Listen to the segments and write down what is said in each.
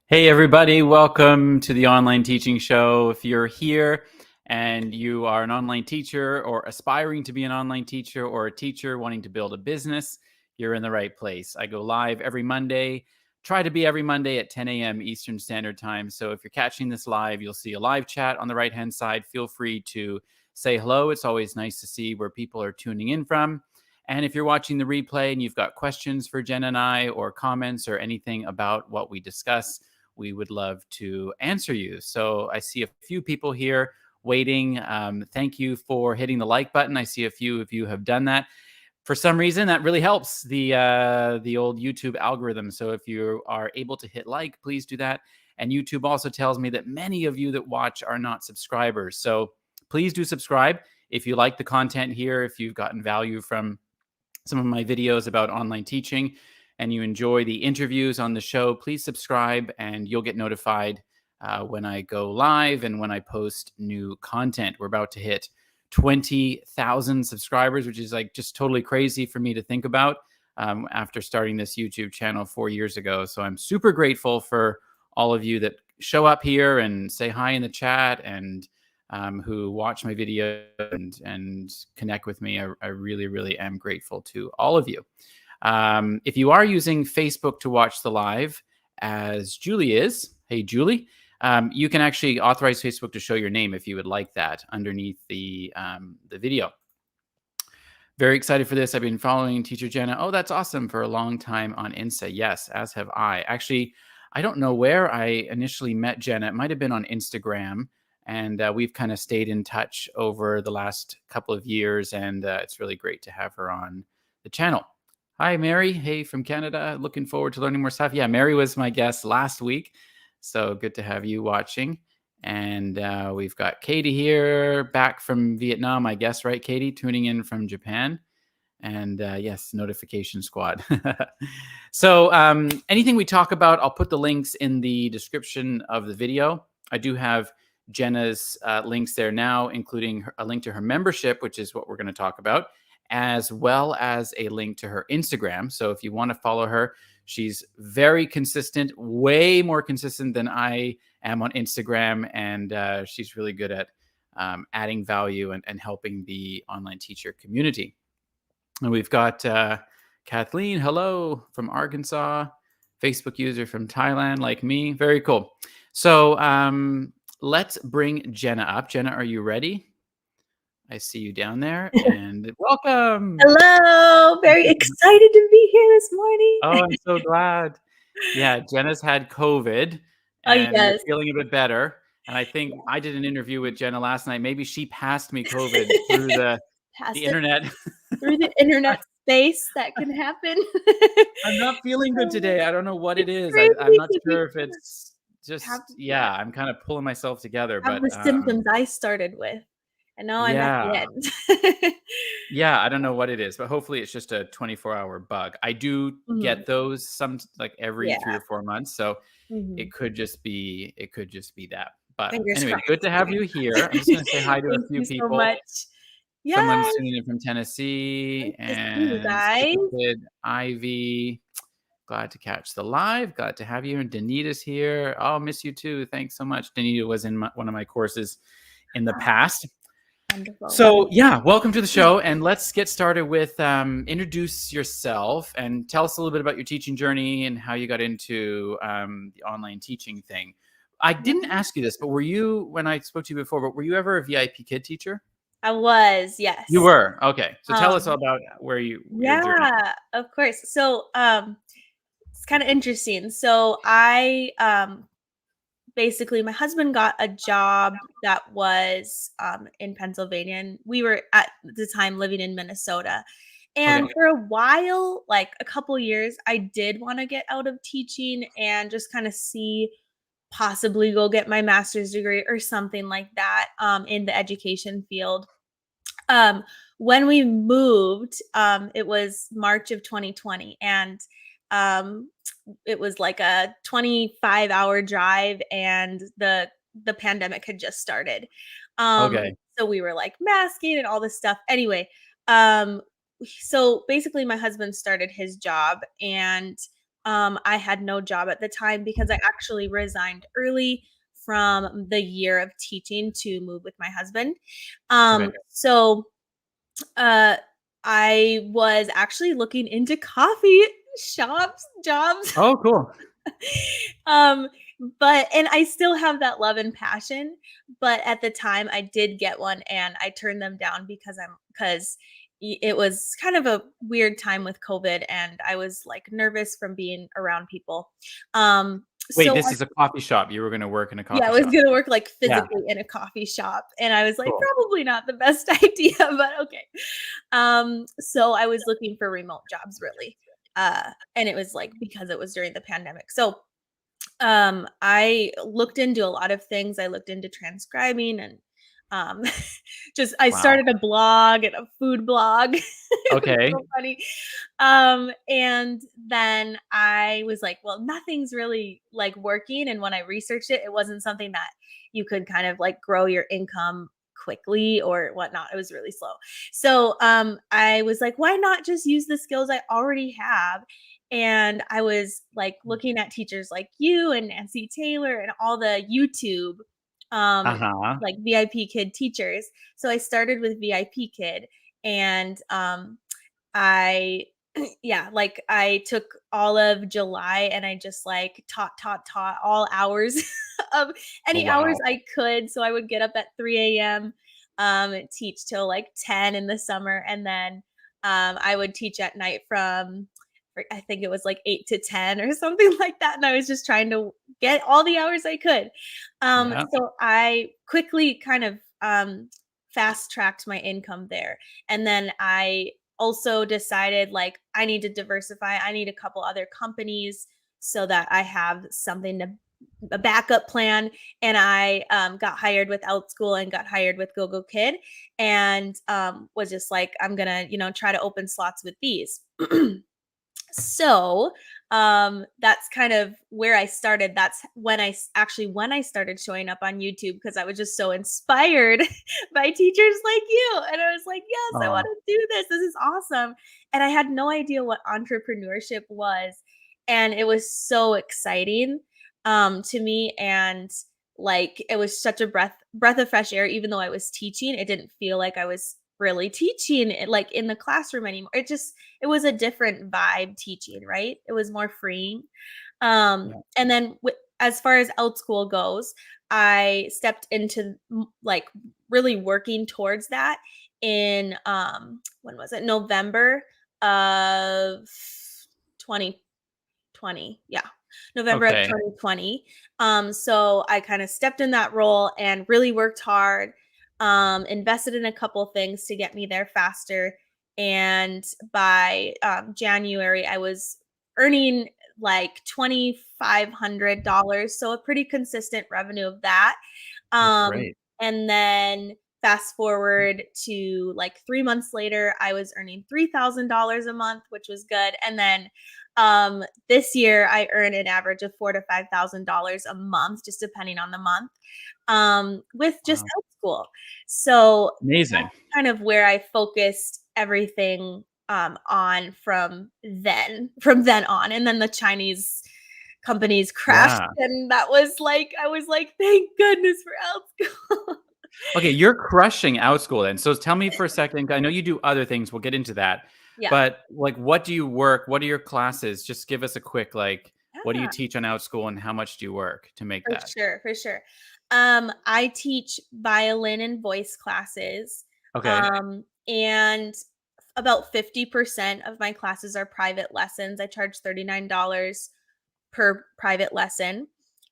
Hey, everybody, welcome to the Online Teaching Show. If you're here and you are an online teacher or aspiring to be an online teacher or a teacher wanting to build a business, you're in the right place. I go live every Monday, try to be every Monday at 10 a.m. Eastern Standard Time. So if you're catching this live, you'll see a live chat on the right-hand side. Feel free to say hello. It's always nice to see where people are tuning in from. And if you're watching the replay and you've got questions for Jenna and I or comments or anything about what we discuss, we would love to answer you. So I see a few people here waiting. Thank you for hitting the like button. I see a few of you have done that. For some reason, that really helps the old YouTube algorithm. So if you are able to hit like, please do that. And YouTube also tells me that many of you that watch are not subscribers. So please do subscribe if you like the content here, if you've gotten value from some of my videos about online teaching and you enjoy the interviews on the show, please subscribe and you'll get notified when I go live and when I post new content. We're about to hit 20,000 subscribers, which is like just totally crazy for me to think about after starting this YouTube channel 4 years ago. So I'm super grateful for all of you that show up here and say hi in the chat and who watch my video and connect with me. I really, really am grateful to all of you. If you are using Facebook to watch the live, as Julie is, hey, Julie, you can actually authorize Facebook to show your name if you would like that underneath the video. Very excited for this. I've been following Teacher Jenna. Oh, that's awesome. For a long time on Insta. Yes, as have I. Actually, I don't know where I initially met Jenna. It might have been on Instagram. And we've kind of stayed in touch over the last couple of years. And it's really great to have her on the channel. Hi, Mary. Hey, from Canada. Looking forward to learning more stuff. Yeah, Mary was my guest last week. So good to have you watching. And we've got Katie here back from Vietnam, I guess, right, Katie? Tuning in from Japan. And yes, notification squad. So anything we talk about, I'll put the links in the description of the video. I do have Jenna's links there now, including a link to her membership, which is what we're going to talk about, as well as a link to her Instagram. So if you want to follow her, she's very consistent, way more consistent than I am on Instagram. And she's really good at adding value and helping the online teacher community. And we've got Kathleen, hello, from Arkansas, Facebook user from Thailand, like me. Very cool. So let's bring Jenna up. Jenna, are you ready? I see you down there, and welcome. Hello, very excited to be here this morning. Oh, I'm so glad. Yeah, Jenna's had COVID, and you're Yes. feeling a bit better. And I think I did an interview with Jenna last night. Maybe she passed me COVID through the internet. Through the internet space that can happen. I'm not feeling good today. I don't know what it is. Crazy I'm not to be sure if it's just, yeah, I'm kind of pulling myself together, have but the symptoms I started with, and now I'm at the yeah, end. yeah, I don't know what it is, but hopefully it's just a 24-hour bug. I do Mhm. get those like every 3 Yeah. or 4 months, so Mhm. it could just be that. But Fingers anyway, crossed. good to have you here. I'm just going to say hi to a Thank few you so people. much. Someone's Yes, tuning in from Tennessee, nice to see you and guys. Stupid Ivy. Glad to catch the live. Glad to have you. And Danita's here. I'll miss you too. Thanks so much. Danita was in one of my courses in the past. Wonderful. So yeah, welcome to the show. And let's get started with introduce yourself and tell us a little bit about your teaching journey and how you got into the online teaching thing. I didn't ask you this, but were you, when I spoke to you before, but were you ever a VIP kid teacher? I was, yes. You were. Okay. So tell us Um, about where your journey. yeah, of course. So, it's kind of interesting. So basically my husband got a job that was in Pennsylvania, and we were at the time living in Minnesota. And Okay. for a while, like a couple years, I did want to get out of teaching and just kind of see possibly go get my master's degree or something like that in the education field. When we moved, it was March of 2020, and um, it was like a 25-hour drive, and the pandemic had just started. Okay. So we were like masking and all this stuff. Anyway, um, so basically, my husband started his job, and I had no job at the time because I actually resigned early from the year of teaching to move with my husband. Okay. So uh, I was actually looking into coffee shops jobs. Oh, cool. um, but and I still have that love and passion, but at the time I did get one and I turned them down because it was kind of a weird time with COVID and I was like nervous from being around people. Wait, So this is a coffee shop. You were going to work in a yeah, I coffee was shop. gonna work like Yeah. physically in a coffee shop. And I was like, Cool. probably not the best idea, but okay. So I was looking for remote jobs really. And it was like because it was during the pandemic. So I looked into a lot of things. I looked into transcribing and um just I Wow. started a blog and a food blog. It was Okay. so funny. And then I was like, well, nothing's really like working. And when I researched it, it wasn't something that you could kind of like grow your income quickly or whatnot. It was really slow. So I was like, why not just use the skills I already have? And I was like looking at teachers like you and Nancy Taylor and all the YouTube um Uh-huh. like VIP Kid teachers. So I started with VIP Kid and I yeah, like I took all of July and I just like taught all hours of Oh, any hours wow. I could. So I would get up at 3 a.m. And teach till like 10 in the summer. And then I would teach at night from I think it was like 8 to 10 or something like that. And I was just trying to get all the hours I could. Yeah. So I quickly kind of fast tracked my income there. And then I also decided like I need to diversify. I need a couple other companies so that I have something to a backup plan. And I got hired with Outschool and got hired with GoGo Kid, and was just like, I'm gonna, try to open slots with these. So that's kind of where I started. That's when actually when I started showing up on YouTube because I was just so inspired by teachers like you. And I was like, yes, I want Oh, to do this. This is awesome. And I had no idea what entrepreneurship was. And it was so exciting to me. And like it was such a breath of fresh air. Even though I was teaching, it didn't feel like I was really teaching it like in the classroom anymore. It was a different vibe teaching, right? It was more freeing. yeah. And then as far as Outschool goes, I stepped into like really working towards that in when was it? November of 2020. Yeah. November of Okay. 2020. So I kind of stepped in that role and really worked hard, invested in a couple things to get me there faster. And by January, I was earning like $2,500. So a pretty consistent revenue of that. That's Um, great. and then fast forward to like 3 months later, I was earning $3,000 a month, which was good. And then this year I earn an average of $4,000 to $5,000 a month, just depending on the month, with just Wow. Outschool. So Amazing. kind of where I focused everything on from then on. And then the Chinese companies crashed Yeah. and that was like I was like, thank goodness for Outschool. Okay, you're crushing Outschool then. So tell me for a second. I know you do other things. We'll get into that. Yeah. But like, what do you work? What are your classes? Just give us a quick like, what do you Yeah. teach on Outschool, and how much do you work to make For that? sure, for sure. I teach violin and voice classes, Okay, and about 50% of my classes are private lessons. I charge $39 per private lesson.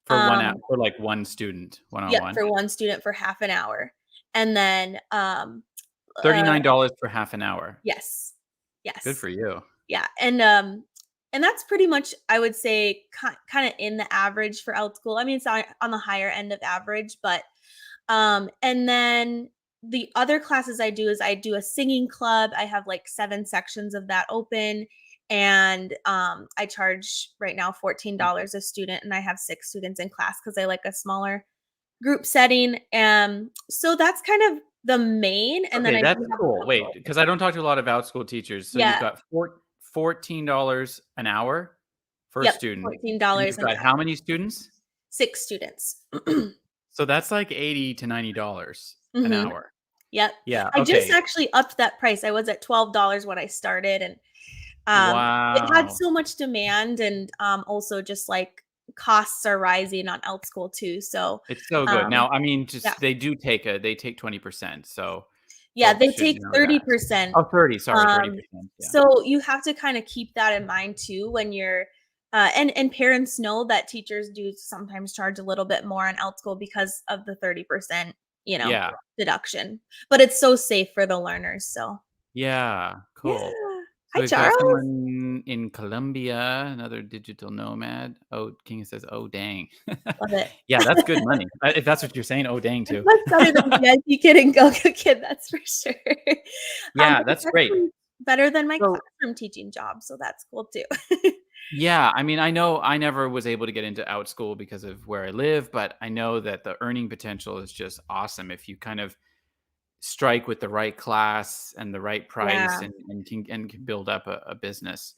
for 1 hour, Um, for like one student, one on yep, one. for one student for half an hour. And then, $39 for half an hour. yes, Good yes. for you. Yeah, and that's pretty much I would say kind of in the average for Outschool. I mean, it's on the higher end of average, but and then the other classes I do is I do a singing club. I have like 7 sections of that open, and I charge right now $14 a student, and I have 6 students in class because I like a smaller group setting. So that's kind of the main, and then Okay, I that's do have a cool. Wait, couple. because I don't talk to a lot of Outschool teachers. So you've Yeah, got $14 an hour first Yep, student. And $14 you've an got how hour. many students? 6 students. So that's like $80 to $90 an Mhm. hour. Yep. Yeah. I just Okay. actually upped that price. I was at $12 when I started, and it had Wow. so much demand, and also just like costs are rising on Outschool too. So It's so good. um Now, I mean, yeah. just they take 20%. So Yeah, folks they should take know that. 30%. Oh, 30. Sorry, Um 30%. Yeah. so you have to kind of keep that in mind too when you're and parents know that teachers do sometimes charge a little bit more on Outschool because of the 30%, you know, Yeah. deduction. But it's so safe for the learners. So Yeah. yeah. Cool. So Hi we've got Charles. someone in Colombia, another digital nomad. Oh, King says, "Oh, dang." Love it. Yeah, that's good money. If that's what you're saying, oh, dang, It's too. much better than VIP Kid and Go-Go Kid, that's for sure. Yeah, But it's that's great. actually better than my So classroom teaching job, so that's cool too. yeah, I mean, I know I never was able to get into Outschool because of where I live, but I know that the earning potential is just awesome if you kind of strike with the right class and the right price Yeah. and can build up a business.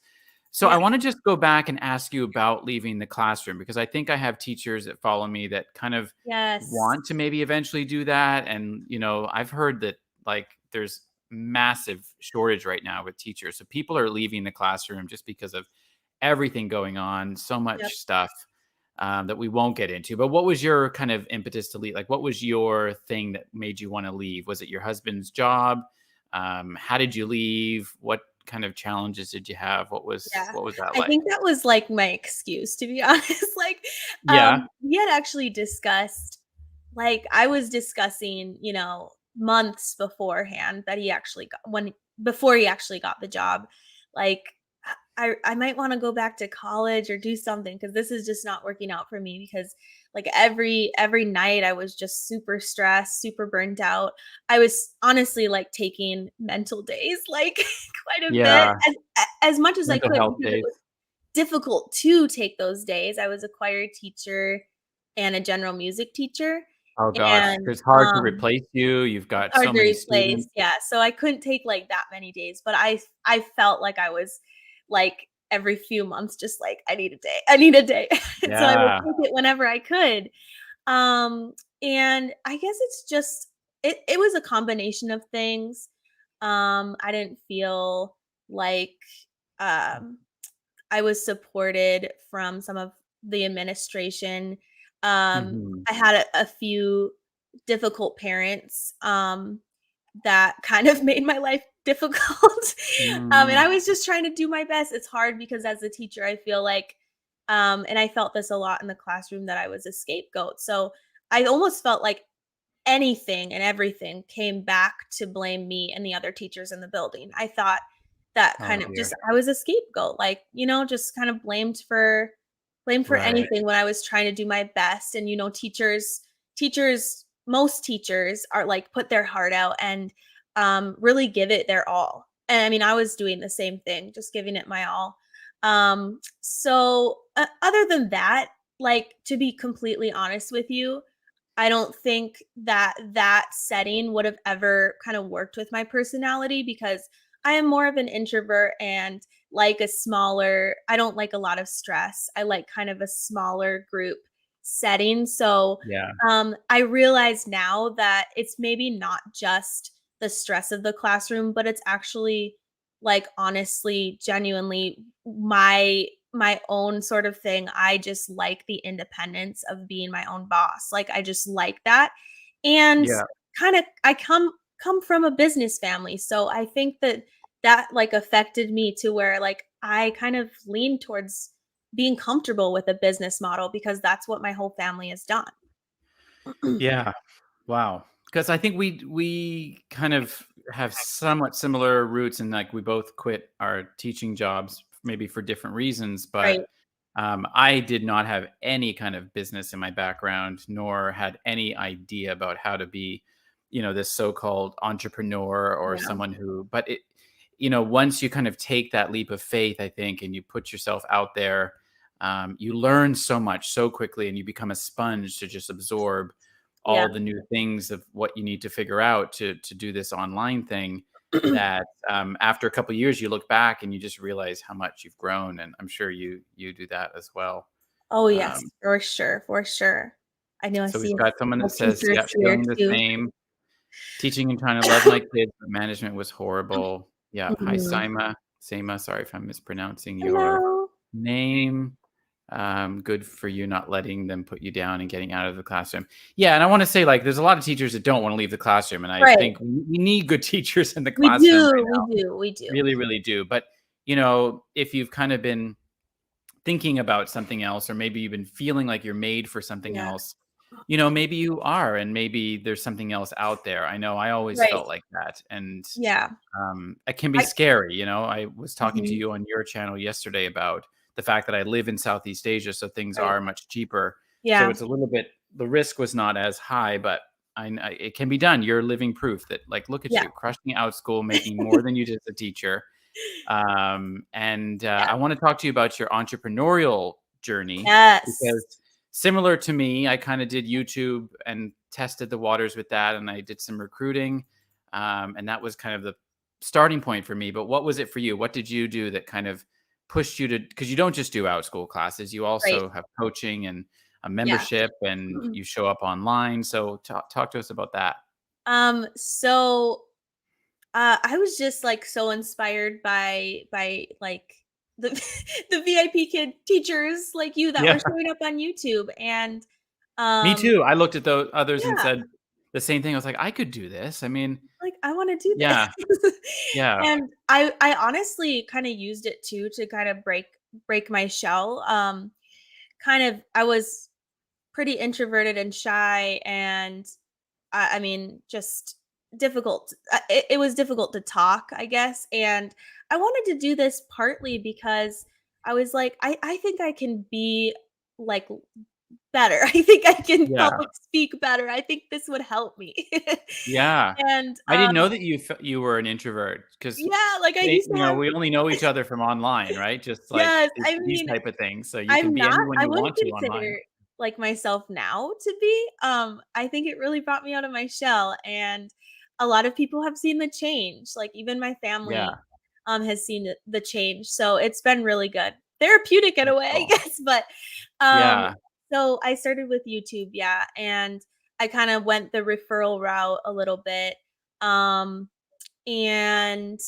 So Yeah. I want to just go back and ask you about leaving the classroom because I think I have teachers that follow me that kind of Yes. want to maybe eventually do that. And, I've heard that like there's massive shortage right now with teachers. So people are leaving the classroom just because of everything going on, so Yep. much stuff that we won't get into. But what was your kind of impetus to leave? Like, what was your thing that made you want to leave? Was it your husband's job? How did you leave? What kind of challenges did you have? Yeah. What was that I like? think that was, like, my excuse, to be honest. Like, Yeah. we had actually discussed like, I was discussing, months beforehand that he actually got when before he actually got the job, like, I might wanna go back to college or do something because this is just not working out for me because, like, every night I was just super stressed, super burnt out. I was honestly, like, taking mental days, like, quite a bit Yeah. as much as I Mental could health because it days. was difficult to take those days. I was a choir teacher and a general music teacher, Oh gosh, and, it's hard to replace you. You've it's got hard so to many replace, students. yeah, so I couldn't take, like, that many days, but I felt like I was, like, every few months just like, "I need a day, I need a day." And so I would Yeah. take it whenever I could, um, and I guess it's just it was a combination of things. I didn't feel like, um I was supported from some of the administration. Mhm. I had a few difficult parents, that kind of made my life difficult. And Mm. I was just trying to do my best. It's hard because as a teacher, I feel like, and I felt this a lot in the classroom that I was a scapegoat. So I almost felt like anything and everything came back to blame me and the other teachers in the building. I thought that Oh kind of just dear. I was a scapegoat, like, just kind of blamed for Right. anything when I was trying to do my best. And teachers most teachers are like put their heart out and really give it their all. And I mean, I was doing the same thing, just giving it my all. Other than that, like to be completely honest with you, I don't think that that setting would have ever kind of worked with my personality because I am more of an introvert and like a smaller I don't like a lot of stress. I like kind of a smaller group setting. So, Yeah. I realize now that it's maybe not just the stress of the classroom, but it's actually like honestly, genuinely my own sort of thing. I just like the independence of being my own boss. Like I just like that. And Yeah. kind of I come from a business family. So I think that that like affected me to where like I kind of lean towards being comfortable with a business model because that's what my whole family has done. Yeah. Wow. Because I think we kind of have somewhat similar roots and like we both quit our teaching jobs maybe for different reasons, Right. but I did not have any kind of business in my background, nor had any idea about how to be, this so-called entrepreneur or Yeah. someone who, but once you kind of take that leap of faith, I think, and you put yourself out there, you learn so much so quickly and you become a sponge to just absorb Yeah. all the new things of what you need to figure out to do this online thing. that after a couple of years, you look back and you just realize how much you've grown. And I'm sure you do that as well. Oh, yes, Um, for sure, for sure. I know I so we've see a got someone that couple says, teachers yeah, here feeling the too. same. Teaching and trying to love my kids, but management was horrible. Yeah. Hi, Mhm. Seima, sorry if I'm mispronouncing your Hello. name. Good for you not letting them put you down and getting out of the classroom. Yeah, and I want to say, like, there's a lot of teachers that don't want to leave the classroom, and I Right. think we need good teachers in the We classroom do, right we now. do, we do. Really, really do. But if you've kind of been thinking about something else, or maybe you've been feeling like you're made for something Yeah. else, maybe you are, and maybe there's something else out there. I know I always Right. felt like that. And Yeah. it can be I scary. I was talking to Mhm. you on your channel yesterday about the fact that I live in Southeast Asia, so things Right. are much cheaper. So Yeah. it's a little bit, the risk was not as high, but it can be done. You're living proof that, like, look at Yeah. you crushing out school, making more than you did as a teacher. And Yeah. I want to talk to you about your entrepreneurial journey, Yes. because similar to me, I kind of did YouTube and tested the waters with that, and I did some recruiting, and that was kind of the starting point for me. But what was it for you? What did you do that kind of pushed you to? Because you don't just do Outschool classes; you Right. also have coaching and a Yeah. membership, and you show up online. So talk to us about that. So I was just like so inspired by like the the VIP kid teachers like you that Yeah, were showing up on YouTube and me um too. I looked at those others and yeah, said the same thing. I was like, I could do this. I mean, like I want to do yeah, this. yeah, And I honestly kind of used it too to kind of break my shell. Kind of I was pretty introverted and shy and I mean, just difficult. It was difficult to talk, I guess. And I wanted to do this partly because I was like, I think I can be like better. I think I can yeah, public speak better. I think this would help me. yeah. And I didn't know that you were an introvert, because yeah, like I used to have we only know each other from online, right? Just like yes, I these mean, type of things. So you can I'm be not anyone I you wouldn't want to online. consider, like, myself now to be, I think it really brought me out of my shell, and a lot of people have seen the change, like, even my family, Yeah, has seen the change, so it's been really good. Therapeutic in a that's way, I cool. guess, but, um, Yeah, so I started with YouTube, yeah, and I kinda went the referral route a little bit, um and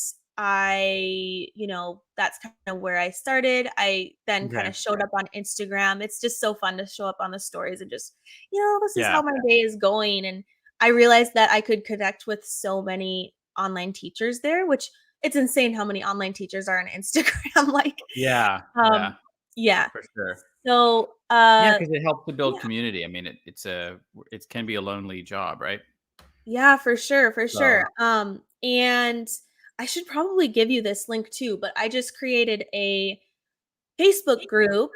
that's kind of where I started. I then kind okay, of showed up on Instagram. It's just so fun to show up on the stories and just, this is yeah, how my day is going. And I realized that I could connect with so many online teachers there, which it's insane how many online teachers are on Instagram. Like, yeah, yeah, um, yeah. for sure. So, Yeah, because it helps to build yeah, community. I mean, it can be a lonely job, right? yeah, for sure, for sure. So, And I should probably give you this link too, but I just created a Facebook group,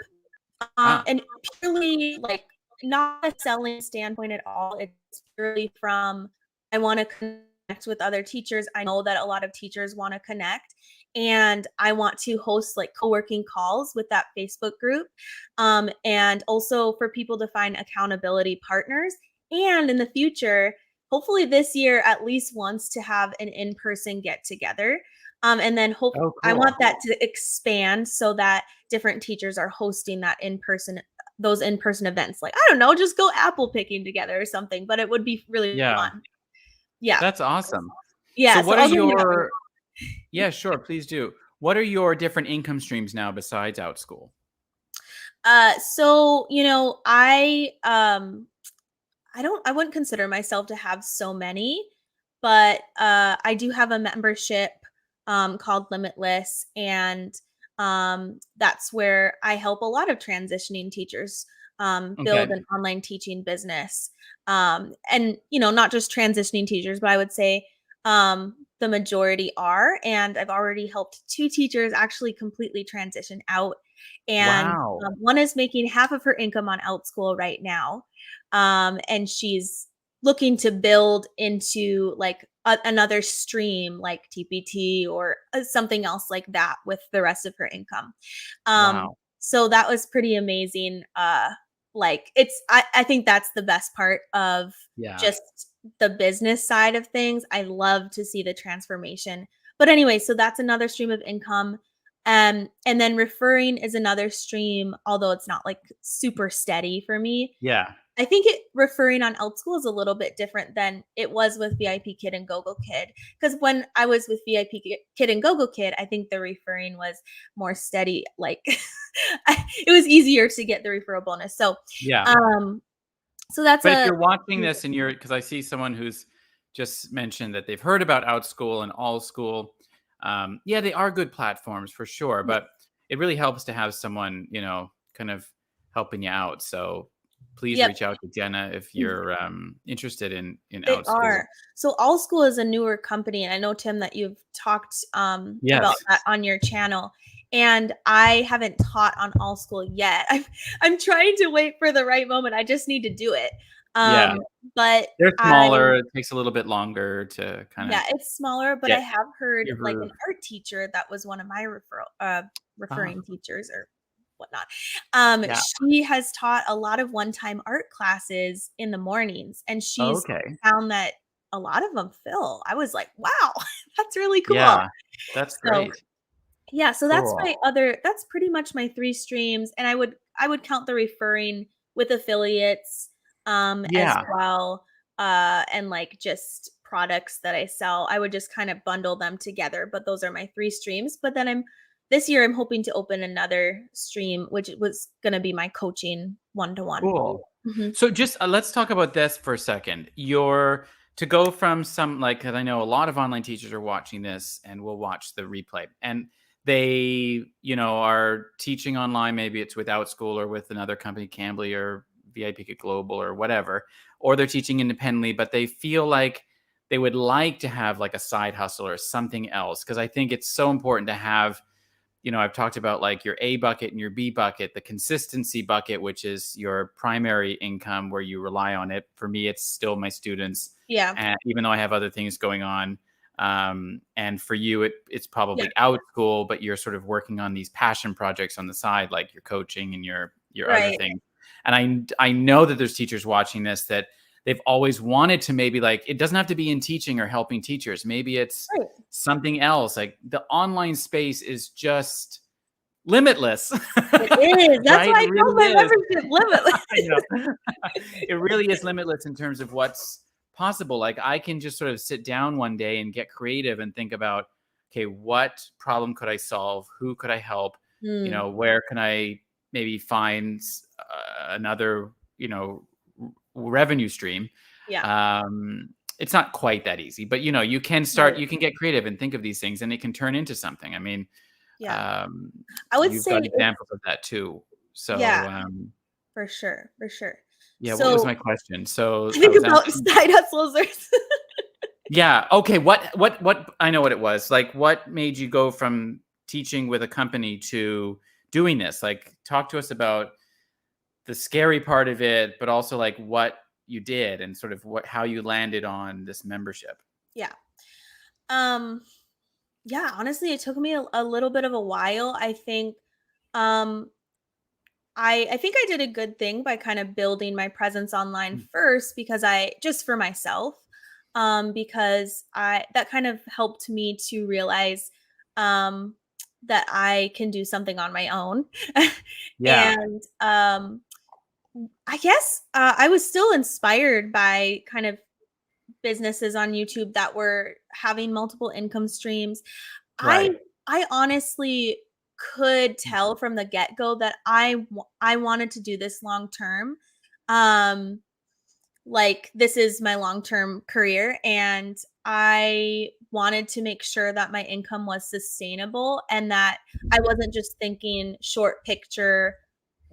ah, and purely, like, not a selling standpoint at all, it's purely from, I wanna connect with other teachers, I know that a lot of teachers wanna connect, and I want to host, like, co-working calls with that Facebook group, and also for people to find accountability partners, and in the future, hopefully this year, at least once to have an in-person get-together, and then oh, I want cool. that to expand so that different teachers are hosting that in-person those in-person events. Like, I don't know, just go apple picking together or something, but it would be really Yeah, fun. Yeah. that's awesome. So Yeah, so what are I'll send you that link. your Yeah, sure, please do. What are your different income streams now besides Outschool? So, I wouldn't consider myself to have so many, but I do have a membership called Limitless, and that's where I help a lot of transitioning teachers build Okay. an online teaching business. And not just transitioning teachers, but I would say the majority are. And I've already helped two teachers actually completely transition out, and Wow. one is making half of her income on Outschool right now, and she's looking to build into like another stream like TPT or something else like that with the rest of her income. Wow. So that was pretty amazing. like I think that's the best part of Yeah. just the business side of things. I love to see the transformation. But anyway, so that's another stream of income. And then referring is another stream, although it's not like super steady for me. Yeah. I think referring on Outschool is a little bit different than it was with VIP Kid and GoGo Kid. Because when I was with Kid and GoGo Kid, I think the referring was more steady. Like it was easier to get the referral bonus. Yeah. Um, so that's But if a you're watching this and you're, because I see someone who's just mentioned that they've heard about Outschool and All School. Yeah, they are good platforms for sure, yeah, but it really helps to have someone, kind of helping you out. So please yep. reach out to Jenna if you're interested in They Outschool. are. So All School is a newer company, and I know, Tim, that you've talked, about Yes. that on your channel, and I haven't taught on All School yet. I'm trying to wait for the right moment. I just need to do it. Yeah. But They're I smaller. It takes a little bit longer to kind of yeah, it's smaller, but I get have heard, your like, groove. an art teacher that was one of my Ah, referring teachers or whatnot. yeah. She has taught a lot of one-time art classes in the mornings, and she's Okay. found that a lot of them fill. I was like, "Wow, that's really cool." Yeah. That's So, great. yeah, so Cool. that's pretty much my 3 streams, and I would count the referring with affiliates, as Yeah. well, and, like, just products that I sell. I would just kind of bundle them together, but those are my 3 streams, but then this year, I'm hoping to open another stream, which was gonna be my coaching one-to-one. Cool. Mhm. So just let's talk about this for a second. Your to go from some like, because I know a lot of online teachers are watching this and will watch the replay, and they, are teaching online. Maybe it's with Outschool or with another company, Cambly or VIP Global or whatever, or they're teaching independently, but they feel like they would like to have like a side hustle or something else. Because I think it's so important to have, I've talked about like your A bucket and your B bucket, the consistency bucket, which is your primary income where you rely on it. For me, it's still my students. Yeah. And even though I have other things going on, and for you, it's Yeah. probably out school, but you're sort of working on these passion projects on the side, like your coaching and your other Right. things. And I know that there's teachers watching this that they've always wanted to, maybe like, it doesn't have to be in teaching or helping teachers. Maybe it's Right. something else. Like the online space is just limitless. It is. That's Right? why It I call really my is. membership limitless. I know. It really is limitless in terms of what's possible. Like I can just sort of sit down one day and get creative and think about, okay, what problem could I solve? Who could I help? Mm, Where can I maybe find another, revenue stream? yeah. It's not quite that easy, but you can start, Right. you can get creative and think of these things and it can turn into something. I mean, Yeah. um, I would you've got say it's examples of that too. yeah, So, for sure, for sure. yeah, what was So, my question? So I I think was about asking, side hustles or yeah, okay, what I know what it was. Like what made you go from teaching with a company to doing this? Like talk to us about the scary part of it, but also like what you did and sort of how you landed on this membership. yeah. Um, yeah, honestly, it took me a little bit of a while. I think, um, I think I did a good thing by kind of building my presence online Mm. first because I just for myself, because I that kind of helped me to realize, um, that I can do something on my own. Yeah, And, I guess, I was still inspired by kind of businesses on YouTube that were having multiple income streams. I right. I honestly could tell from the get-go that I wanted to do this long term. Um, like this is my long-term career and I wanted to make sure that my income was sustainable and that I wasn't just thinking short picture,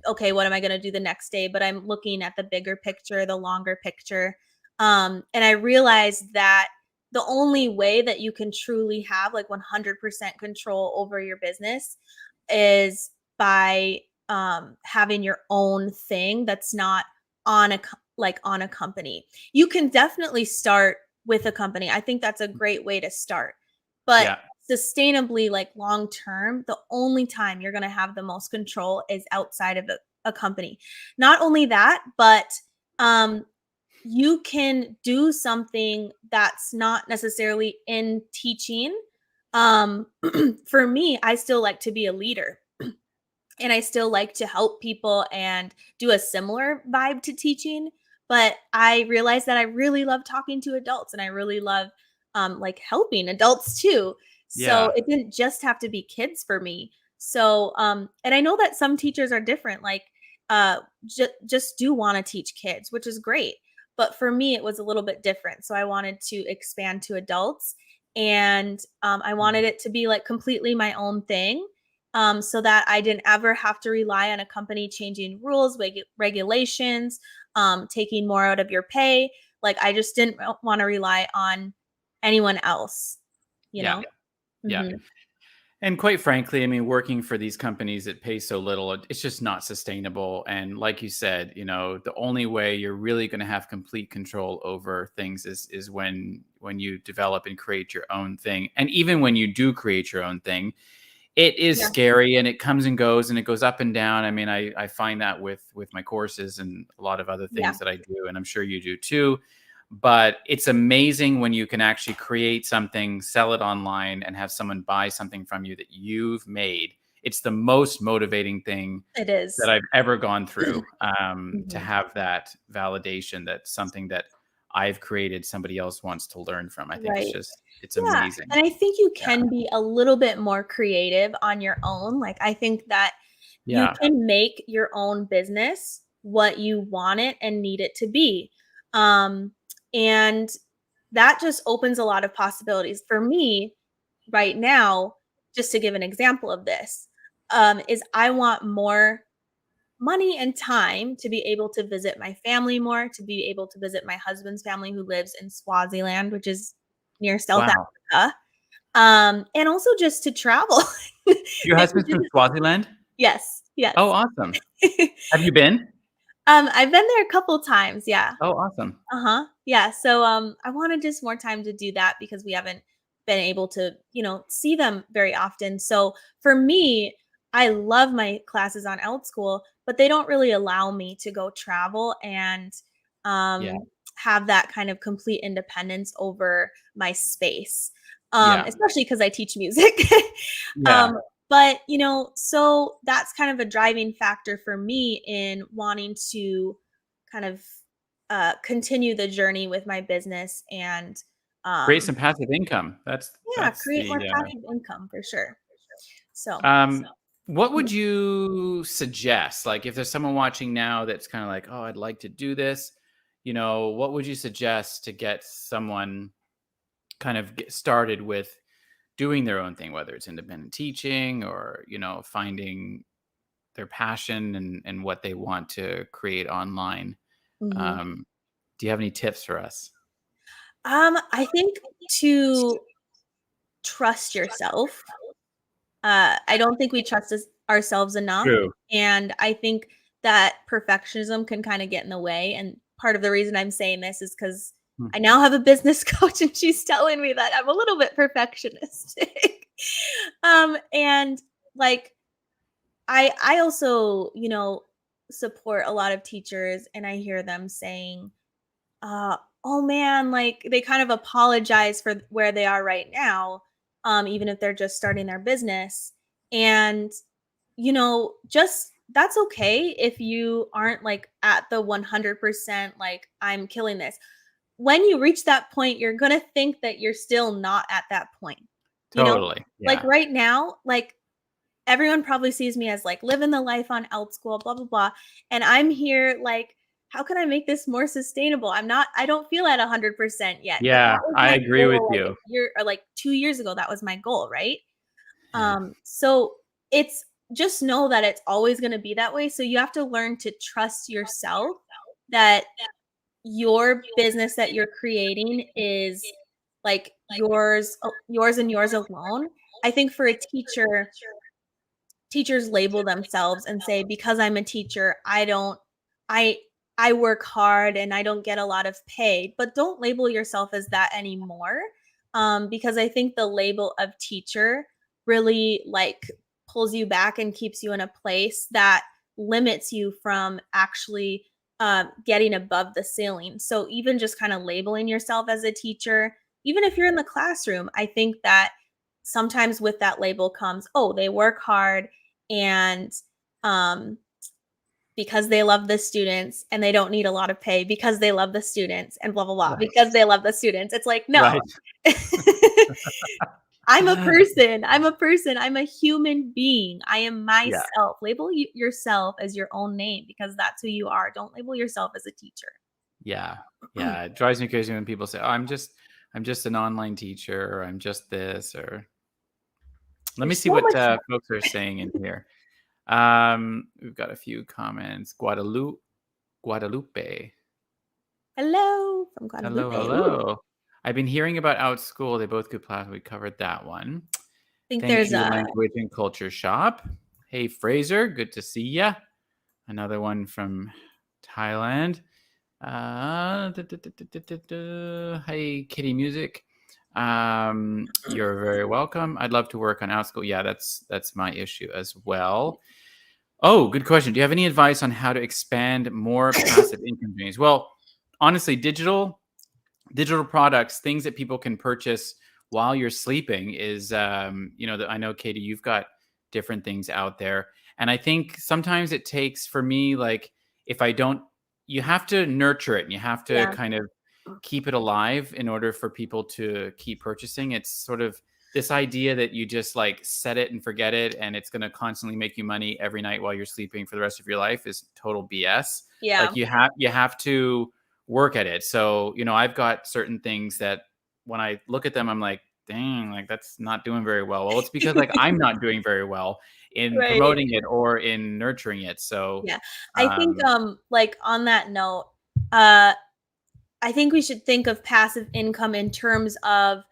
okay, what am I going to do the next day? But I'm looking at the bigger picture, the longer picture. And I realized that the only way that you can truly have like 100% control over your business is by having your own thing that's not on a company. You can definitely start with a company. I think that's a great way to start. But Yeah. sustainably, like long term, the only time you're going to have the most control is outside a company. Not only that, but you can do something that's not necessarily in teaching. For me, I still like to be a leader. And I still like to help people and do a similar vibe to teaching, but I realized that I really love talking to adults and I really love like helping adults too. So Yeah. it didn't just have to be kids for me. So and I know that some teachers are different, like just do want to teach kids, which is great. But for me it was a little bit different. So I wanted to expand to adults, and I wanted it to be like completely my own thing, so that I didn't ever have to rely on a company changing rules, regulations, taking more out of your pay. Like I just didn't want to rely on anyone else, you Yeah. know? Yeah. Mhm. And quite frankly, I mean, working for these companies that pay so little, it's just not sustainable. And like you said, the only way you're really going to have complete control over things is when you develop and create your own thing. And even when you do create your own thing, it is Yeah, scary and it comes and goes and it goes up and down. I mean, I find that with my courses and a lot of other yeah, things that I do, and I'm sure you do too. But it's amazing when you can actually create something, sell it online, and have someone buy something from you that you've made. It's the most motivating thing it that is. I've ever gone through, to Mhm. have that validation that something that I've created, somebody else wants to learn from. I think Right. it's Yeah, amazing. and I think you Yeah. can be a little bit more creative on your own. Like, I think that you Yeah. can make your own business what you want it and need it to be. Um, and that just opens a lot of possibilities. For me, right now, just to give an example of this, is I want more money and time to be able to visit my family more, to be able to visit my husband's family who lives in Swaziland, which is near South Wow. Africa, and also just to travel. Your Maybe husband's from visit. Swaziland? Yes, Oh, yes. awesome. Have you been? I've been there a couple times, yeah. Oh, awesome. Uh-huh. Yeah, so, I wanted just more time to do that because we haven't been able to, see them very often. So, for me, I love my classes on Outschool, but they don't really allow me to go travel and, Yeah. have that kind of complete independence over my space, Yeah. especially because I teach music. Yeah. Um, but, so that's kind of a driving factor for me in wanting to kind of continue the journey with my business and Create um some passive income. yeah, That's create more the passive income for sure. So what mhm, would you suggest? Like if there's someone watching now that's kind of like, "Oh, I'd like to do this." What would you suggest to get someone kind of get started with doing their own thing, whether it's independent teaching or, finding their passion and what they want to create online? mhm. Um, do you have any tips for us? I think to trust yourself. I don't think we trust ourselves enough, True. and I think that perfectionism can kind of get in the way. And part of the reason I'm saying this is because Hmm. I now have a business coach, and she's telling me that I'm a little bit perfectionistic. And like I also, support a lot of teachers, and I hear them saying, "Oh man," like they kind of apologize for where they are right now, even if they're just starting their business. And just that's okay if you aren't like at the 100% like I'm killing this. When you reach that point, you're gonna think that you're still not at that point. You know, Totally. like Yeah. right now, like everyone probably sees me as like living the life on Outschool, blah, blah, blah. And I'm here like, how can I make this more sustainable? I don't feel at 100% yet, but Yeah, that was I my agree with goal like you. a year or like 2 years ago. That was my goal, right? Yeah. So it's just know that it's always going to be that way. So you have to learn to trust yourself that your business that you're creating is like yours and yours alone. I think for a teacher, teachers label themselves and say, because I'm a teacher, I I work hard and I don't get a lot of pay. But don't label yourself as that anymore. Because I think the label of teacher really like pulls you back and keeps you in a place that limits you from actually getting above the ceiling. So even just kind of labeling yourself as a teacher, even if you're in the classroom, I think that sometimes with that label comes, oh, they work hard and um, because they love the students and they don't need a lot of pay because they love the students and blah, blah, blah, Right. because they love the students. It's like, no. Right. I'm a person. I'm a person. I'm a human being. I am Yeah. myself. Label yourself as your own name because that's who you are. Don't label yourself as a teacher. Yeah. Yeah. It drives me crazy when people say, "Oh, I'm just an online teacher," or "I'm just this," or let me There's see so what much. folks are saying in here. We've got a few comments. Guadalupe. Hello from Hello, Guadalupe. Ooh, hello. I've been hearing about Outschool. They both good class. We covered that one. I think Thank there's you, a Language and Culture Shop. Hey, Fraser, good to see ya. Another one from Thailand. Hey, Kitty Music. You're very welcome. I'd love to work on Outschool. Yeah, that's my issue as well. Oh, good question. Do you have any advice on how to expand more passive income streams? Well, honestly, digital products, things that people can purchase while you're sleeping is, I know, Katie, you've got different things out there. And I think sometimes it takes, for me, like, if I don't, you have to nurture it and you have to yeah, kind of keep it alive in order for people to keep purchasing. It's sort of this idea that you just like set it and forget it and it's going to constantly make you money every night while you're sleeping for the rest of your life is total BS. yeah, Like you have to work at it. So, I've got certain things that when I look at them, I'm like, dang, like that's not doing very well. Well, it's because like I'm not doing very well in right. promoting it or in nurturing it. So, Yeah. I think um, like on that note, uh I think we should think of passive income in terms of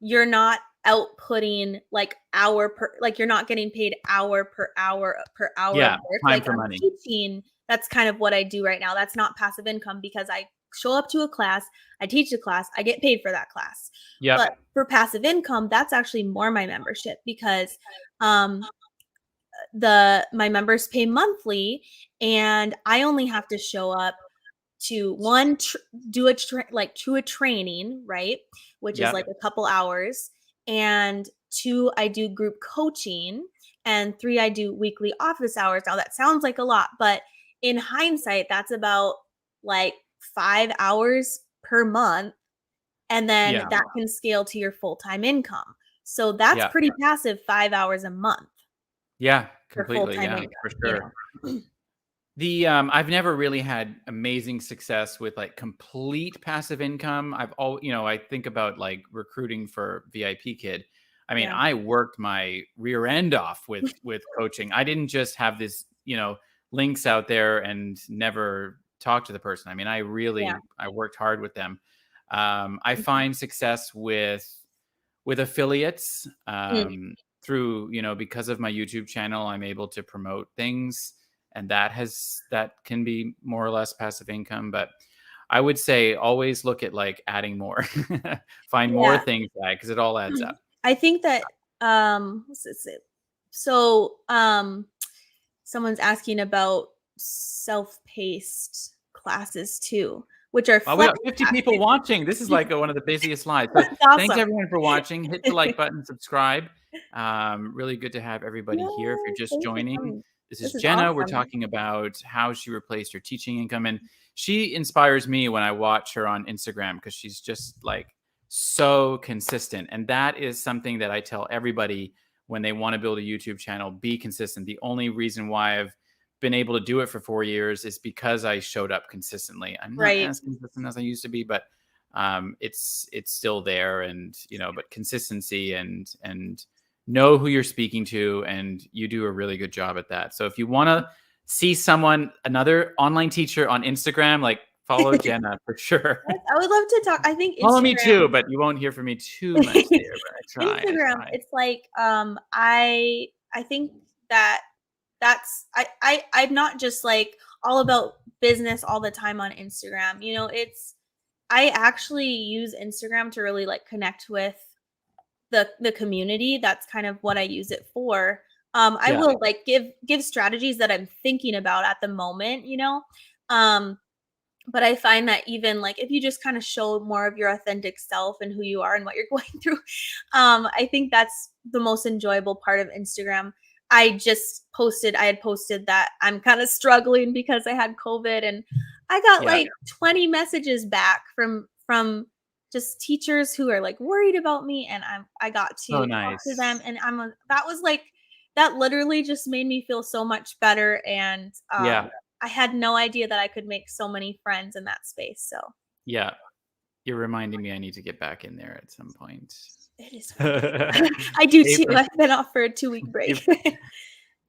you're not outputting like hour per like you're not getting paid hour per hour of yeah, work. time Like for I'm money. teaching, that's kind of what I do right now. That's not passive income because I show up to a class, I teach a class, I get paid for that class. Yep. But for passive income, that's actually more my membership because um my members pay monthly and I only have to show up to one do like to a training, right, which is like Yep. a couple hours, and two I do group coaching, and three I do weekly office hours. Now that sounds like a lot, but in hindsight that's about like 5 hours per month, and then Yeah. that can scale to your full-time income. So that's Yeah. pretty passive, 5 hours a month Yeah. for Completely. full-time Yeah, income, for you sure. know. I've never really had amazing success with like complete passive income. I've all, I think about like recruiting for VIP Kid. I mean, Yeah, I worked my rear end off with coaching. I didn't just have this, links out there and never talk to the person. I mean, yeah. I worked hard with them. I Mhm. find success with affiliates, Mm, through, because of my YouTube channel, I'm able to promote things, and that can be more or less passive income. But I would say always look at like adding more, find more yeah. things because it all adds up. I think that what's this? So someone's asking about self-paced classes too, which are Well, we got flex 50 people classes. watching. This is like one of the busiest lives. So That's thanks awesome. everyone for watching. Hit the like button, subscribe. Really good to have everybody here. If you're Yes, just thanks for joining, coming. this is This is Jenna. We're awesome. talking about how she replaced her teaching income. And she inspires me when I watch her on Instagram because she's just like so consistent. And that is something that I tell everybody when they want to build a YouTube channel: be consistent. The only reason why I've been able to do it for 4 years is because I showed up consistently. I'm not Right. as consistent as I used to be, but it's still there. And but consistency and know who you're speaking to, and you do a really good job at that. So if you want to see another online teacher on Instagram, like follow Jenna for sure. Yes, I would love to talk. I think Follow me too, Instagram but you won't hear from me too much there. But I Instagram, try. it's like I think that I'm not just like all about business all the time on Instagram. It's I actually use Instagram to really like connect with the community. That's kind of what I use it for. I Yeah. will like give strategies that I'm thinking about at the moment, Um, but I find that even like if you just kind of show more of your authentic self and who you are and what you're going through, I think that's the most enjoyable part of Instagram. I had posted that I'm kind of struggling because I had COVID, and I got Yeah. like 20 messages back from just teachers who are like worried about me, and I got to Oh, talk to them, nice. and that was like that literally just made me feel so much better, and Yeah. I had no idea that I could make so many friends in that space, so Yeah. You're reminding me I need to get back in there at some point. it is fun. I do Hey, too. I've been off for a 2-week break.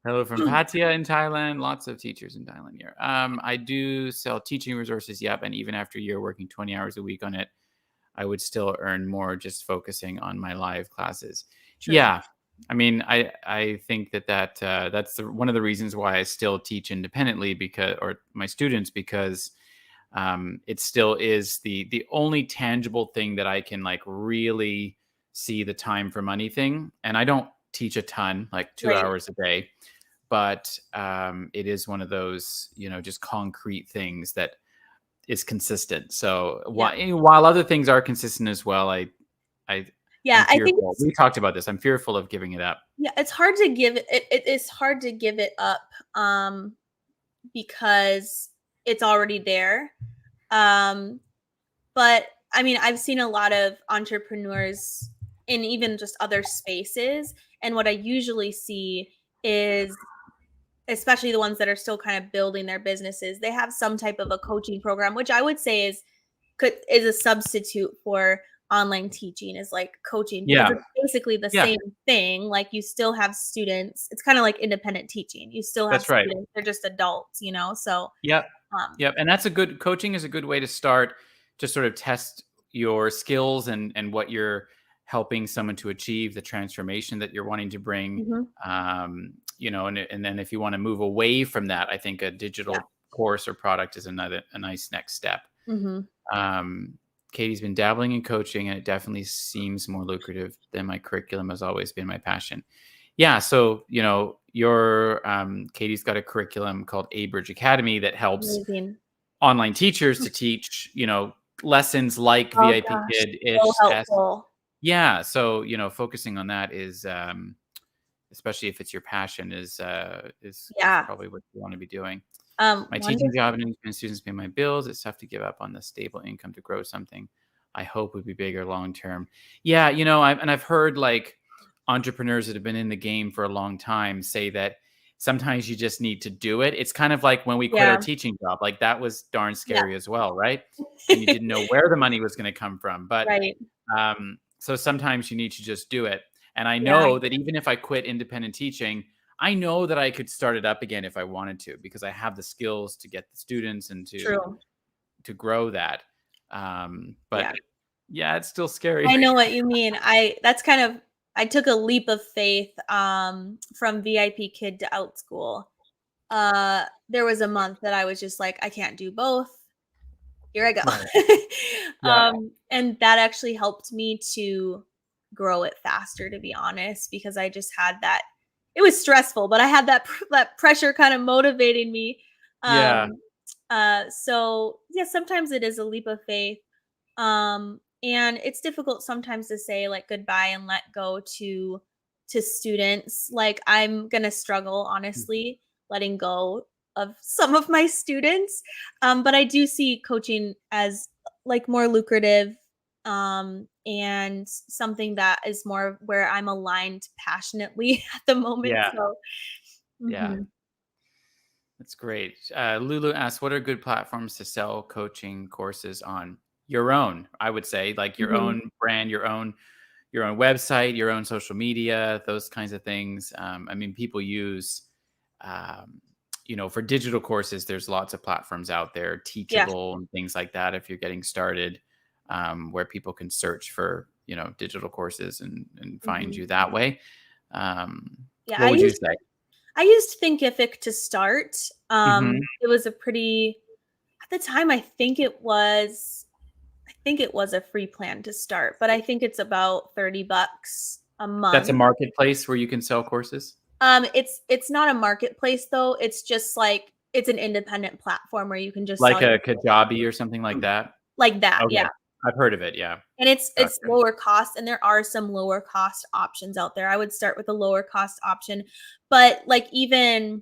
hello from Pattaya in Thailand. Lots of teachers in Thailand here. I do sell teaching resources, yep, and even after a year working 20 hours a week on it, I would still earn more just focusing on my live classes. True. Yeah, I mean, I think that's one of the reasons why I still teach independently or my students, because it still is the only tangible thing that I can like really see the time for money thing. And I don't teach a ton, like two Right. hours a day, but it is one of those, just concrete things that is consistent. So Yeah. while other things are consistent as well, I Yeah, am I think fearful. We talked about this. I'm fearful of giving it up. yeah, it's hard to give it is hard to give it up, because it's already there. Um, but I mean, I've seen a lot of entrepreneurs in even just other spaces, and what I usually see is, especially the ones that are still kind of building their businesses, they have some type of a coaching program, which I would say is a substitute for online teaching, is like coaching, because Yeah, it's basically the yeah, same thing. Like you still have students. It's kind of like independent teaching. You still have that's right. students. They're just adults, So, Yep. um, Yep. And that's a good coaching is a good way to start to sort of test your skills and what you're helping someone to achieve, the transformation that you're wanting to bring. mhm, And then if you want to move away from that, I think a yeah, digital course or product is a nice next step. mhm, Um, Katie's been dabbling in coaching, and it definitely seems more lucrative than my curriculum has always been my passion. Yeah, so your Katie's got a curriculum called A Bridge Academy that helps amazing. online teachers to teach lessons like Oh VIP gosh, Kid so ish. helpful. Yeah, so focusing on that is especially if it's your passion is Yeah, probably what you want to be doing. My teaching job wonderful. and independent students pay my bills. It's tough to give up on the stable income to grow something I hope would be bigger long term. Yeah, I've heard like entrepreneurs that have been in the game for a long time say that sometimes you just need to do it. It's kind of like when we quit our Yeah, teaching job, like that was darn yeah, scary as well, right? And you didn't know where the money was going to come from. But right. so sometimes you need to just do it. And I Yeah, know that even if I quit independent teaching, I know that I could start it up again if I wanted to, because I have the skills to get the students and true. to grow that. But Yeah. yeah, it's still scary. I know what you mean. I took a leap of faith, from VIP Kid to Outschool. There was a month that I was just like, "I can't do both. Here I go." Right. Yeah. And that actually helped me to grow it faster, to be honest, because I just had that it was stressful, but I had that pressure kind of motivating me. Yeah. Um, so yeah, sometimes it is a leap of faith. And it's difficult sometimes to say like goodbye and let go to students. Like I'm gonna struggle, honestly, letting go of some of my students. But I do see coaching as like more lucrative, and something that is more where I'm aligned passionately at the moment. Yeah. So Yeah. mhm. That's great. Lulu asks, what are good platforms to sell coaching courses on? Your own, I would say, like your Mhm. own brand, your own website, your own social media, those kinds of things. I mean, people use, um, for digital courses, there's lots of platforms out there, Yeah. Teachable and things like that. If you're getting started, where people can search for, digital courses and find Mhm. you that way. Um, Yeah, what would you say? I used Thinkific to start. Hmm. It was a pretty at the time, I think it was a free plan to start, but I think it's about $30 a That's a month. marketplace where you can sell courses. It's not a marketplace though. It's just like it's an independent platform where you can just Like sell your a Kajabi or something like that? like that. Okay. Yeah. I've heard of it, yeah. And Gotcha. it's lower cost, and there are some lower cost options out there. I would start with a lower cost option. But like even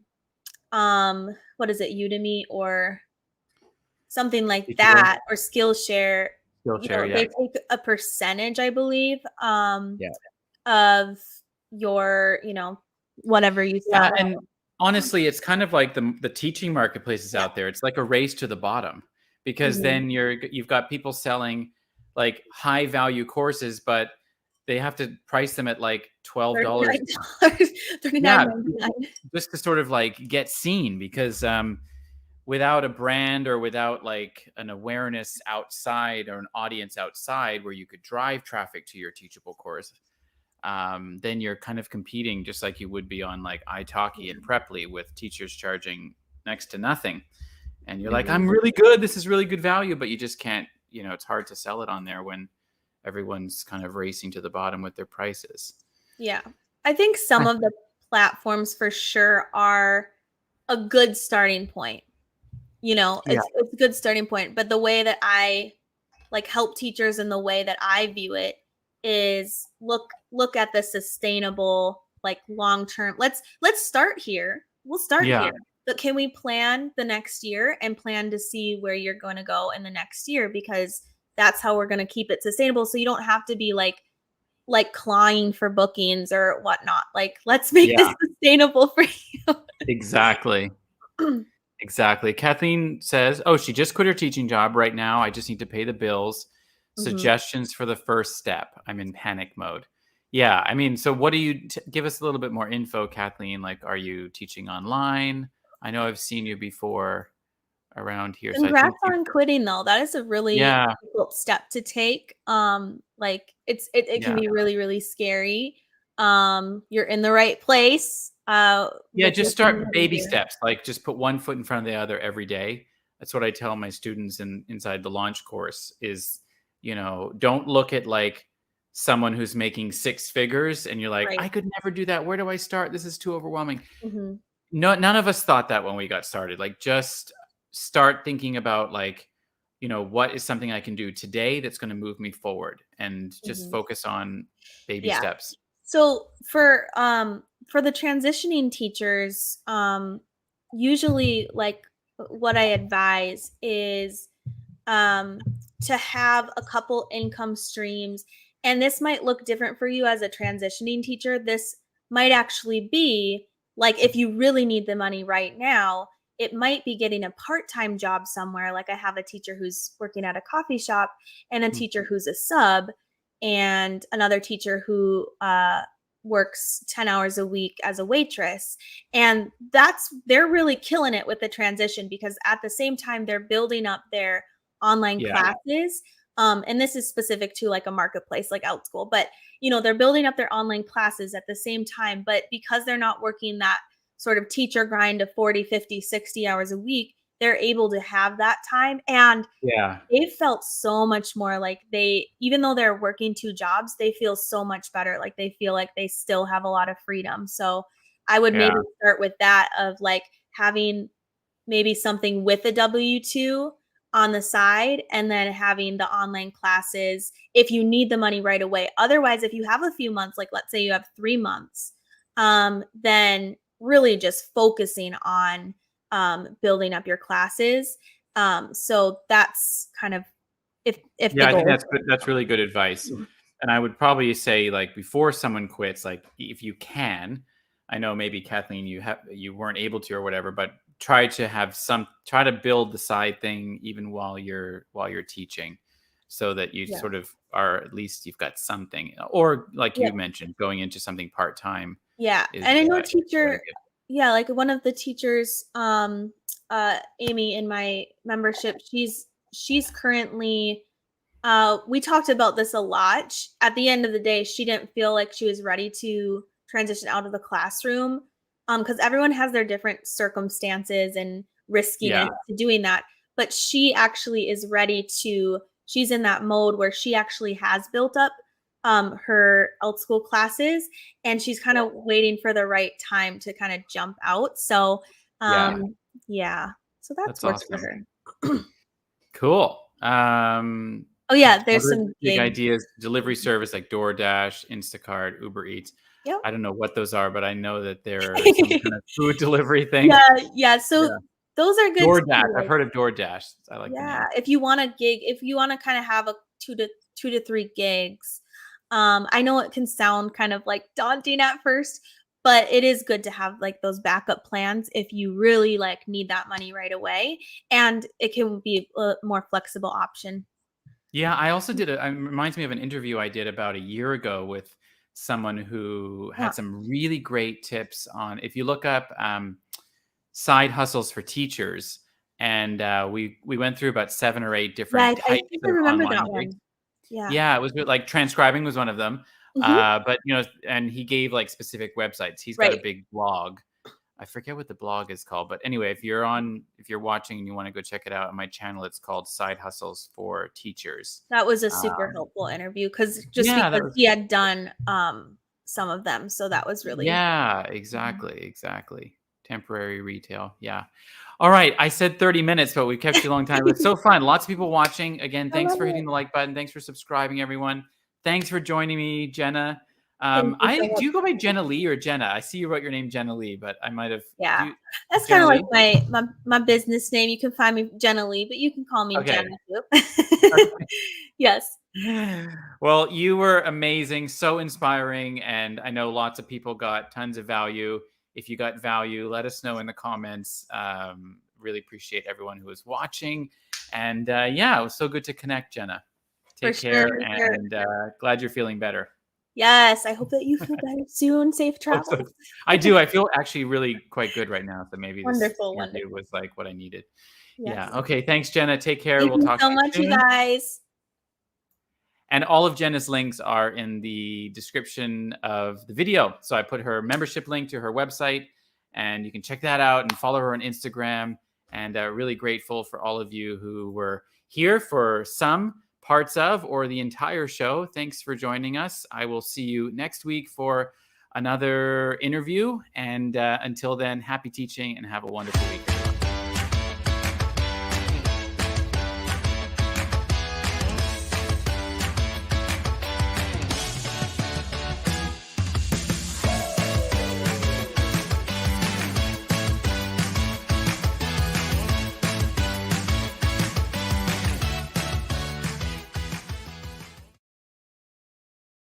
what is it, Udemy or something like Teachable? that, or Skillshare, you Skillshare, know, yeah. they take a percentage, I believe, Yeah. of your, you know, whatever you Yeah, sell. and honestly, it's kind of like the teaching marketplaces Yeah. out there. It's like a race to the bottom because Mhm. then you've got people selling like high value courses, but they have to price them at like $12. $39, Yeah, 39.99. just to sort of like get seen because without a brand or without like an awareness outside or an audience outside where you could drive traffic to your teachable course, then you're kind of competing just like you would be on like italki and Preply with teachers charging next to nothing. And you're like, Mhm. I'm really good. This is really good value, but you just can't, it's hard to sell it on there when everyone's kind of racing to the bottom with their prices. Yeah. I think some of the platforms for sure are a good starting point. You know, Yeah. it's a good starting point, but the way that I like help teachers and the way that I view it is look at the sustainable, like long term. Let's start here. We'll start Yeah. here. But can we plan the next year and plan to see where you're going to go in the next year, because that's how we're going to keep it sustainable, so you don't have to be like clawing for bookings or whatnot. Like, let's make this Yeah. sustainable for Exactly. you. Exactly. Kathleen says, "Oh, she just quit her teaching job right now. I just need to pay the bills. Mhm. Suggestions for the first step. I'm in panic mode." Yeah, I mean, so what do you give us a little bit more info, Kathleen? Like, are you teaching online? I know I've seen you before around here, so I Congrats think you. on quitting though. That is a really Yeah, difficult step to take. Like it can yeah, be really, really scary. You're in the right place, yeah. with Just your community start baby here. steps. Like, just put one foot in front of the other every day. That's what I tell my students inside the launch course. Is don't look at like someone who's making six figures and you're like, Right. I could never do that. Where do I start? This is too overwhelming. Mhm. No, none of us thought that when we got started. Like, just start thinking about like, what is something I can do today that's going to move me forward, and just Mhm. focus on baby Yeah. steps. So for the transitioning teachers, usually like what I advise is um, to have a couple income streams. And this might look different for you as a transitioning teacher. This might actually be like if you really need the money right now, it might be getting a part time job somewhere. Like I have a teacher who's working at a coffee shop, and a Mm. teacher who's a sub, and another teacher who works 10 hours a week as a waitress. And they're really killing it with the transition, because at the same time they're building up their online Yeah, classes. And this is specific to like a marketplace like Outschool, but they're building up their online classes at the same time. But because they're not working that sort of teacher grind of 40, 50, 60 hours a week, they're able to have that time. And yeah, they felt so much more like even though they're working two jobs, they feel so much better. Like they feel like they still have a lot of freedom. So I would maybe yeah, start with that, of like having maybe something with a W-2 on the side, and then having the online classes if you need the money right away. Otherwise, if you have a few months, like let's say you have 3 months, then really just focusing on building up your classes. So that's kind of if the yeah. I think goal. that's good. That's really good advice. And I would probably say, like, before someone quits, like, if you can, I know maybe Kathleen, you weren't able to or whatever, but try to build the side thing even while you're teaching, so that you Yeah. sort of are, at least you've got something, or like Yeah. you mentioned, going into something part time Yeah, is and I know a is a good teacher, idea. yeah, like one of the teachers, Amy in my membership, she's currently, we talked about this a lot. At the end of the day, she didn't feel like she was ready to transition out of the classroom, because everyone has their different circumstances and Yeah, riskiness to doing that. But she actually is ready to. She's in that mode where she actually has built up her Outschool classes, and she's kind of waiting for the right time to kind of jump out. So, Yeah, yeah, so that's that's worked for awesome. her. Cool. Oh yeah, there's Other some big gigs. ideas, delivery service like DoorDash, Instacart, Uber Eats. Yep. I don't know what those are, but I know that they're some kind of food delivery thing. Yeah, yeah. Yeah. So those are good DoorDash. too. I've Like, heard of DoorDash. I like the yeah, name. if you want a gig, if you want to kind of have a two to three gigs, I know it can sound kind of like daunting at first, but it is good to have like those backup plans if you really like need that money right away, and it can be a more flexible option. Yeah, I also did it reminds me of an interview I did about a year ago with someone who Yeah, had some really great tips on if you look up side hustles for teachers, and we went through about 7 or 8 yeah. different I types think I of remember online that gigs. one. Yeah. Yeah, it was good, like transcribing was one of them. Hmm. But and he gave like specific websites. He's got a Right. big blog. I forget what the blog is called, but anyway, if you're watching and you want to go check it out on my channel, it's called Side Hustles for Teachers. That was a super Um, helpful interview because just yeah, that because was he had done some of them, so that was really. yeah, Mhm. exactly, exactly. Temporary retail. Yeah. All right. I said 30 minutes, but we kept you a long time. It was so fun. Lots of people watching. Again, I thanks love for it. hitting the like button. Thanks for subscribing, everyone. Thanks for joining me, Jenna. Thank you so I do much. you go by Jenna Lee or Jenna? I see you wrote your name Jenna Lee, but I might have do Yeah. you That's kinda Jenna like Lee? my business name. You can find me Jenna Lee, but you can call me Okay. Jenna too. Yes. Well, you were amazing, so inspiring, and I know lots of people got tons of value. If you got value, let us know in the comments. Really appreciate everyone who was watching. And yeah, it was so good to connect, Jenna. For Take sure, care, for sure. and glad you're feeling better. Yes, I hope that you feel better soon. Safe Hope so. travels. I do. I feel actually really quite good right now. So maybe this Wonderful, interview wonderful. was like what I needed. Yeah. Yes. Okay. Thanks, Jenna. Take care. Thank We'll you talk so to much, you you soon. guys. And all of Jenna's links are in the description of the video. So I put her membership link to her website, and you can check that out and follow her on Instagram. And really grateful for all of you who were here for some parts of or the entire show. Thanks for joining us. I will see you next week for another interview. And until then, happy teaching and have a wonderful week.